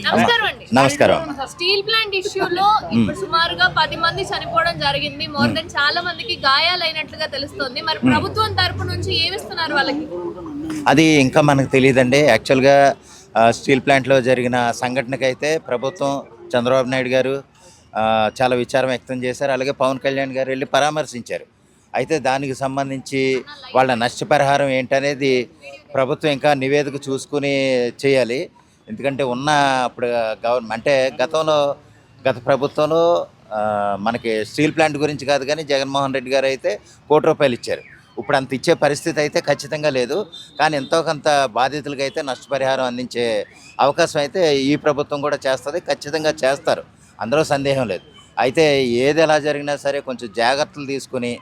నమస్కారం అండి. నమస్కారం. స్టీల్ ప్లాంట్ ఇష్యూలో ఇప్పుడు సుమారుగా 10 మంది చనిపోవడం జరిగింది. మోర్ దెన్ చాలా మందికి గాయాలైనట్లుగా తెలుస్తుంది. మరి ప్రభుత్వం తరపు నుంచి ఏమిస్తున్నారు వాళ్ళకి? అది ఇంకా మనకు తెలియదండి. యాక్చువల్గా స్టీల్ ప్లాంట్లో జరిగిన సంఘటనకైతే ప్రభుత్వం చంద్రబాబు నాయుడు గారు చాలా విచారం వ్యక్తం చేశారు. అలాగే పవన్ కళ్యాణ్ గారు వెళ్ళి పరామర్శించారు. అయితే దానికి సంబంధించి వాళ్ళ నష్టపరిహారం ఏంటనేది ప్రభుత్వం ఇంకా నివేదిక చూసుకుని చేయాలి. ఎందుకంటే ఉన్న ఇప్పుడు గవర్నమెంట్ అంటే గత ప్రభుత్వంలో మనకి స్టీల్ ప్లాంట్ గురించి కాదు కానీ జగన్మోహన్ రెడ్డి గారు అయితే ₹1,00,00,000 ఇచ్చారు. ఇప్పుడు అంత ఇచ్చే పరిస్థితి అయితే ఖచ్చితంగా లేదు. కానీ ఎంతో కొంత బాధితులకి అయితే నష్టపరిహారం అందించే అవకాశం అయితే ఈ ప్రభుత్వం కూడా చేస్తుంది, ఖచ్చితంగా చేస్తారు, అందులో సందేహం లేదు. అయితే ఏది ఎలా జరిగినా సరే కొంచెం జాగ్రత్తలు తీసుకుని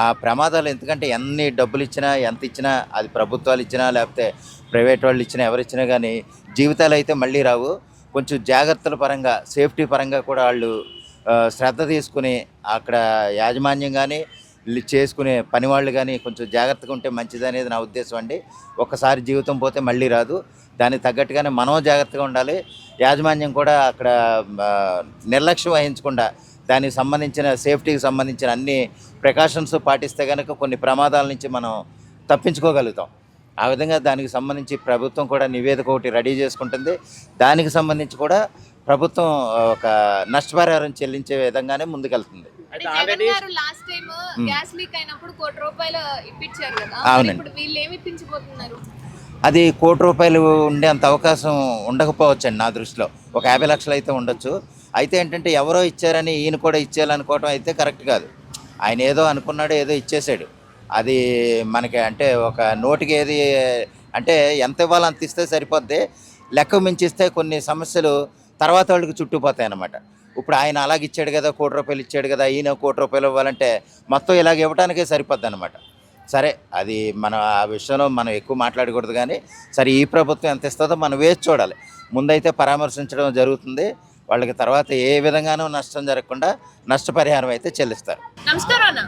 ఆ ప్రమాదాలు, ఎందుకంటే ఎన్ని డబ్బులు ఇచ్చినా ఎంత ఇచ్చినా అది ప్రభుత్వాలు ఇచ్చినా లేకపోతే ప్రైవేట్ వాళ్ళు ఇచ్చినా ఎవరు ఇచ్చినా కానీ జీవితాలు అయితే మళ్ళీ రావు. కొంచెం జాగ్రత్తల పరంగా సేఫ్టీ పరంగా కూడా వాళ్ళు శ్రద్ధ తీసుకుని అక్కడ యాజమాన్యం కానీ చేసుకునే పని వాళ్ళు కానీ కొంచెం జాగ్రత్తగా ఉంటే మంచిది అనేది నా ఉద్దేశం అండి. ఒక్కసారి జీవితం పోతే మళ్ళీ రాదు. దానికి తగ్గట్టుగానే మనం జాగ్రత్తగా ఉండాలి. యాజమాన్యం కూడా అక్కడ నిర్లక్ష్యం వహించకుండా దానికి సంబంధించిన సేఫ్టీకి సంబంధించిన అన్ని ప్రికాషన్స్ పాటిస్తే కనుక కొన్ని ప్రమాదాల నుంచి మనం తప్పించుకోగలుగుతాం. ఆ విధంగా దానికి సంబంధించి ప్రభుత్వం కూడా నివేదిక ఒకటి రెడీ చేసుకుంటుంది. దానికి సంబంధించి కూడా ప్రభుత్వం ఒక నష్టపరిహారం చెల్లించే విధంగానే ముందుకెళ్తుంది. లాస్ట్ టైం గ్యాస్ లీక్ అయినప్పుడు ₹1,00,00,000 ఇప్పించారు కదా, ఇప్పుడు వీళ్ళు ఏమి ఇప్పించబోతున్నారు? అది ₹1,00,00,000 ఉండేంత అవకాశం ఉండకపోవచ్చు అండి నా దృష్టిలో. ఒక 50 లక్షలు అయితే ఉండొచ్చు. అయితే ఏంటంటే ఎవరో ఇచ్చారని ఈయన కూడా ఇచ్చేయాలనుకోవడం అయితే కరెక్ట్ కాదు. ఆయన ఏదో అనుకున్నాడు, ఏదో ఇచ్చేసాడు. అది మనకి అంటే ఒక నోటికి ఏది అంటే ఎంత ఇవ్వాలో అంత ఇస్తే సరిపోద్ది. లెక్క మించిస్తే కొన్ని సమస్యలు తర్వాత వాళ్ళకి చుట్టుపోతాయి అన్నమాట. ఇప్పుడు ఆయన అలాగ ఇచ్చాడు కదా, ₹1,00,00,000 ఇచ్చాడు కదా, ఈయన ₹1,00,00,000 ఇవ్వాలంటే మొత్తం ఇలాగ ఇవ్వడానికే సరిపోద్ది అనమాట. సరే, అది మనం ఆ విషయంలో మనం ఎక్కువ మాట్లాడకూడదు. కానీ సరే, ఈ ప్రభుత్వం ఎంత ఇస్తుందో మనం వేచి చూడాలి. ముందైతే పరామర్శించడం జరుగుతుంది. వాళ్ళకి తర్వాత ఏ విధంగానూ నష్టం జరగకుండా నష్టపరిహారం అయితే చెల్లిస్తారు. నమస్కారం అన్న.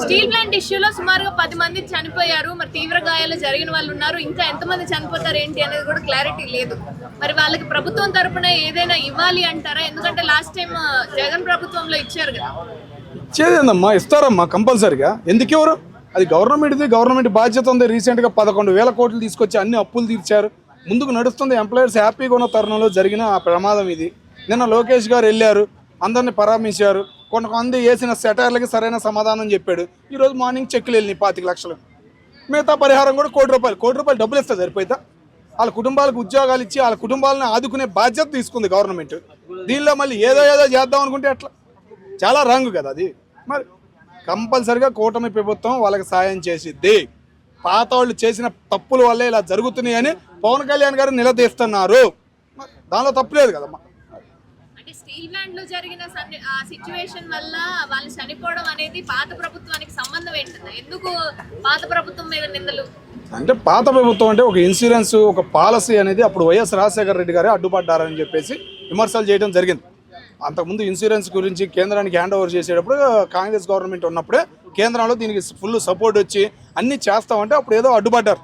స్టీల్ ప్లాంట్ ఇష్యూలో సుమారుగా 10 మంది చనిపోయారు. మరి తీవ్ర గాయాలు జరిగిన వాళ్ళు ఉన్నారు. ఇంకా ఎంతమంది చనిపోతారు ఏంటి అనేది కూడా క్లారిటీ లేదు. మరి వాళ్ళకి ప్రభుత్వం తరపున ఏదైనా ఇవ్వాలి అంటారా? ఎందుకంటే లాస్ట్ టైం జగన్ ప్రభుత్వంలో ఇచ్చారు కదా. ఇచ్చేదేందమ్మా, ఇస్తారమ్మా కంపల్సరిగా. ఎందుకు ఎవరు? అది గవర్నమెంట్ బాధ్యత ఉంది. రీసెంట్గా 11,000 కోట్లు తీసుకొచ్చి అన్ని అప్పులు తీర్చారు. ముందుకు నడుస్తుంది. ఎంప్లాయర్స్ హ్యాపీగా ఉన్న తరుణంలో జరిగిన ఆ ప్రమాదం ఇది. నిన్న లోకేష్ గారు వెళ్ళారు, అందరినీ పరామర్శించారు. కొంతమంది వేసిన సెటైర్లకి సరైన సమాధానం చెప్పాడు. ఈరోజు మార్నింగ్ చెక్కులు వెళ్ళినాయి 25 లక్షలు. మిగతా పరిహారం కూడా ₹1,00,00,000 డబ్బులు ఇస్తే సరిపోయితే వాళ్ళ కుటుంబాలకు ఉద్యోగాలు ఇచ్చి వాళ్ళ కుటుంబాలను ఆదుకునే బాధ్యత తీసుకుంది గవర్నమెంట్. దీనిలో మళ్ళీ ఏదో చేద్దాం అనుకుంటే అట్లా చాలా రాంగ్ కదా అది. మరి కంపల్సరిగా కూటమి ప్రభుత్వం వాళ్ళకి సాయం చేసిద్ది. పాత వాళ్ళు చేసిన తప్పుల వల్లే ఇలా జరుగుతున్నాయని పవన్ కళ్యాణ్ గారు నిలదీస్తున్నారు. దానిలో తప్పులేదు కదమ్మా. స్టీల్ ప్లాంట్ లో జరిగిన సిచ్యువేషన్ వల్ల వాళ్ళు చనిపోవడం అనేది పాత ప్రభుత్వానికి సంబంధం ఏంటంటే ఎందుకు పాత ప్రభుత్వం మీద నిందలు? అంటే పాత ప్రభుత్వం అంటే ఒక ఇన్సూరెన్స్, ఒక పాలసీ అనేది అప్పుడు వైఎస్ రాజశేఖర రెడ్డి గారే అడ్డుపడ్డారని చెప్పేసి విమర్శలు చేయడం జరిగింది. అంతకుముందు ఇన్సూరెన్స్ గురించి కేంద్రానికి హ్యాండ్ ఓవర్ చేసేటప్పుడు కాంగ్రెస్ గవర్నమెంట్ ఉన్నప్పుడే కేంద్రంలో దీనికి ఫుల్ సపోర్ట్ వచ్చి అన్నీ చేస్తామంటే అప్పుడు ఏదో అడ్డుపడ్డారు.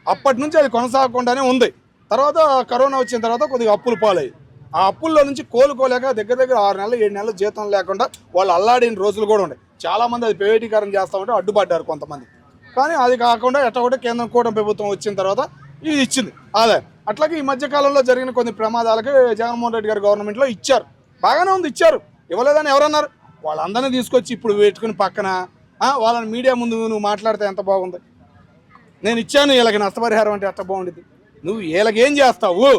అప్పటి నుంచి అది కొనసాగకుండానే ఉంది. తర్వాత కరోనా వచ్చిన తర్వాత కొద్దిగా అప్పులు పాలయ్యి ఆ అప్పుల్లో నుంచి కోలుకోలేక దగ్గర 6 నెలలు 7 నెలలు జీతం లేకుండా వాళ్ళు అల్లాడిన రోజులు కూడా ఉన్నాయి. చాలామంది అది ప్రైవేటీకరణ చేస్తామంటే అడ్డుపడ్డారు కొంతమంది. కానీ అది కాకుండా ఎట్టగొట్ట కేంద్రం కూటమి ప్రభుత్వం వచ్చిన తర్వాత ఇది ఇచ్చింది ఆదాయం. అట్లాగే ఈ మధ్యకాలంలో జరిగిన కొన్ని ప్రమాదాలకి జగన్మోహన్ రెడ్డి గారి గవర్నమెంట్లో ఇచ్చారు. బాగానే ఉంది, ఇచ్చారు. ఇవ్వలేదని ఎవరన్నారు? వాళ్ళందరినీ తీసుకొచ్చి ఇప్పుడు పెట్టుకుని పక్కన వాళ్ళని మీడియా ముందు నువ్వు మాట్లాడితే ఎంత బాగుంది. నేను ఇచ్చాను వీళ్ళకి నష్టపరిహారం అంటే ఎంత బాగుంటుంది. నువ్వు వీళ్ళకి ఏం చేస్తావు?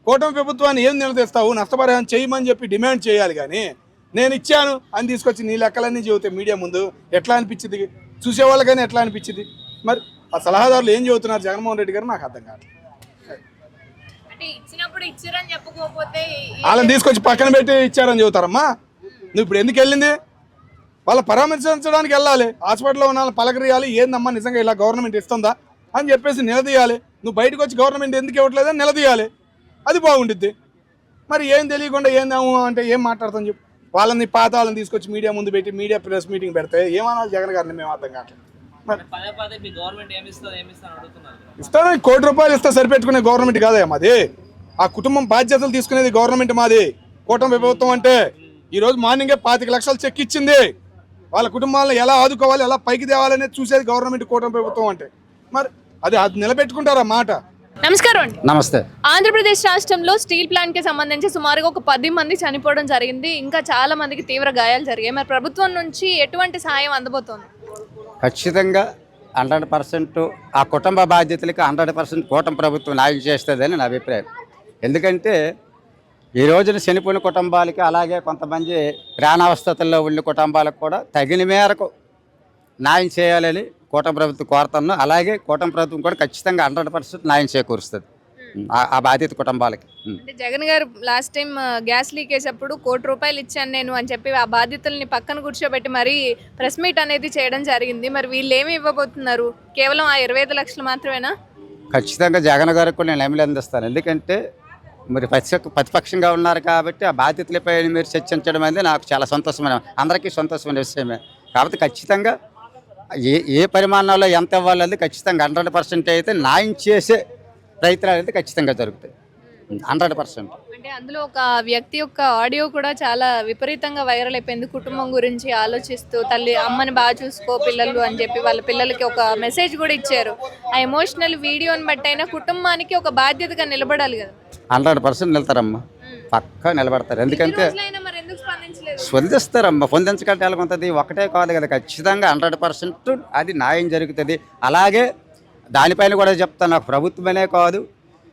కూటమి ప్రభుత్వాన్ని ఏం నిలదీస్తావు? నష్టపరిహారం చేయమని చెప్పి డిమాండ్ చేయాలి. కానీ నేను ఇచ్చాను అని తీసుకొచ్చి నీ లెక్కలన్నీ చెబితే మీడియా ముందు ఎట్లా అనిపించింది? చూసేవాళ్ళకైనా ఎట్లా అనిపించింది? మరి ఆ సలహాదారులు ఏం చెబుతున్నారు జగన్మోహన్ రెడ్డి గారు? నాకు అర్థం కాదు. వాళ్ళని తీసుకొచ్చి పక్కన పెట్టి ఇచ్చారని చెబుతారమ్మా. నువ్వు ఇప్పుడు ఎందుకు వెళ్ళింది? వాళ్ళ పరామర్శించడానికి వెళ్ళాలి. హాస్పిటల్లో ఉన్న వాళ్ళని పలకరియాలి. ఏందమ్మా నిజంగా ఇలా గవర్నమెంట్ ఇస్తుందా అని చెప్పేసి నిలదీయాలి. నువ్వు బయటకు వచ్చి గవర్నమెంట్ ఎందుకు ఇవ్వట్లేదని నిలదీయాలి. అది బాగుండిద్ది. మరి ఏం తెలియకుండా ఏందాము అంటే ఏం మాట్లాడతాం చెప్పు. వాళ్ళని పాత వాళ్ళని తీసుకొచ్చి మీడియా ముందు పెట్టి మీడియా ప్రెస్ మీటింగ్ పెడితే ఏమనాలి జగన్ గారిని? మేము అర్థం కావట్లేదు. ఇస్తాను ₹1,00,00,000 ఇస్తే సరిపెట్టుకునే గవర్నమెంట్ కాదేమో అది. ఆ కుటుంబం బాధ్యతలు తీసుకునేది గవర్నమెంట్ మాది. కూటమి ప్రభుత్వం అంటే ఈరోజు మార్నింగే 25 లక్షలు చెక్ ఇచ్చింది. వాళ్ళ కుటుంబాలను ఎలా ఆదుకోవాలి, ఎలా పైకి తేవాలనేది చూసేది గవర్నమెంట్, కూటమి ప్రభుత్వం అంటే. మరి అది నిలబెట్టుకుంటారా మాట? నమస్కారం అండి. నమస్తే. ఆంధ్రప్రదేశ్ రాష్ట్రంలో స్టీల్ ప్లాంట్ కి సంబంధించి సుమారుగా ఒక 10 మంది చనిపోవడం జరిగింది. ఇంకా చాలా మందికి తీవ్ర గాయాలు జరిగాయి. మరి ప్రభుత్వం నుంచి ఎటువంటి సహాయం అందబోతోంది? ఖచ్చితంగా 100% ఆ కుటుంబ బాధ్యతలకి 100% కూటమి ప్రభుత్వం న్యాయం చేస్తుందని నా అభిప్రాయం. ఎందుకంటే ఈ రోజున చనిపోయిన కుటుంబాలకి, అలాగే కొంతమంది ప్రాణావస్థతల్లో ఉన్న కుటుంబాలకు కూడా తగిన మేరకు న్యాయం చేయాలని కూటమి ప్రభుత్వం కోరుతున్నాం. అలాగే కూటమి ప్రభుత్వం కూడా ఖచ్చితంగా 100% న్యాయం చేకూరుస్తుంది ఆ బాధిత కుటుంబాలకి. అంటే జగన్ గారు లాస్ట్ టైం గ్యాస్ లీకేజ్ అప్పుడు ₹1 కోటి ఇచ్చాను నేను అని చెప్పి ఆ బాధితుల్ని పక్కన కూర్చోబెట్టి మరీ ప్రెస్ మీట్ అనేది చేయడం జరిగింది. మరి వీళ్ళు ఏమి ఇవ్వబోతున్నారు? కేవలం ఆ 25 లక్షలు మాత్రమేనా? ఖచ్చితంగా జగన్ గారికి కూడా నేను ఎమ్మెల్యే అందిస్తాను. ఎందుకంటే మరి ప్రతిపక్షంగా ఉన్నారు కాబట్టి ఆ బాధ్యతలపై మీరు చర్చించడం అనేది నాకు చాలా సంతోషమైన, అందరికీ సంతోషమైన విషయమే. కాబట్టి ఖచ్చితంగా ఏ పరిమాణంలో ఎంత ఇవ్వాలనేది ఖచ్చితంగా 100% అయితే న్యాయం చేసే ప్రయత్నాలు అయితే ఖచ్చితంగా జరుగుతాయి. 100%. అంటే అందులో ఒక వ్యక్తి యొక్క ఆడియో కూడా చాలా విపరీతంగా వైరల్ అయిపోయింది. కుటుంబం గురించి ఆలోచిస్తూ అమ్మని బాగా చూసుకో పిల్లలు అని చెప్పి వాళ్ళ పిల్లలకి ఒక మెసేజ్ కూడా ఇచ్చారు. ఆ ఎమోషనల్ వీడియోని బట్టి అయినా కుటుంబానికి ఒక బాధ్యతగా నిలబడాలి కదా. 100% నిలుతారమ్మా, పక్కా నిలబడతారు. ఎందుకంటే మరి ఎందుకు స్పందించలేదు? స్పందిస్తారమ్మా, పొందించకంటే ఎలాగుంటుంది, ఒకటే కాదు కదా. ఖచ్చితంగా 100% అది న్యాయం జరుగుతుంది. అలాగే దానిపైన కూడా చెప్తాను, నాకు ప్రభుత్వమనే కాదు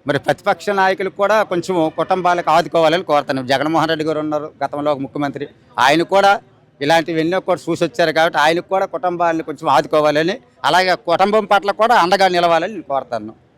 మరి ప్రతిపక్ష నాయకులకు కూడా కొంచెం కుటుంబాలకు ఆదుకోవాలని కోరుతాను. జగన్మోహన్ రెడ్డి గారు ఉన్నారు గతంలో ఒక ముఖ్యమంత్రి, ఆయన కూడా ఇలాంటివి ఎన్నో కూడా చూసి వచ్చారు కాబట్టి ఆయనకు కూడా కుటుంబాలను కొంచెం ఆదుకోవాలని, అలాగే కుటుంబం పట్ల కూడా అండగా నిలవాలని నేను కోరుతాను.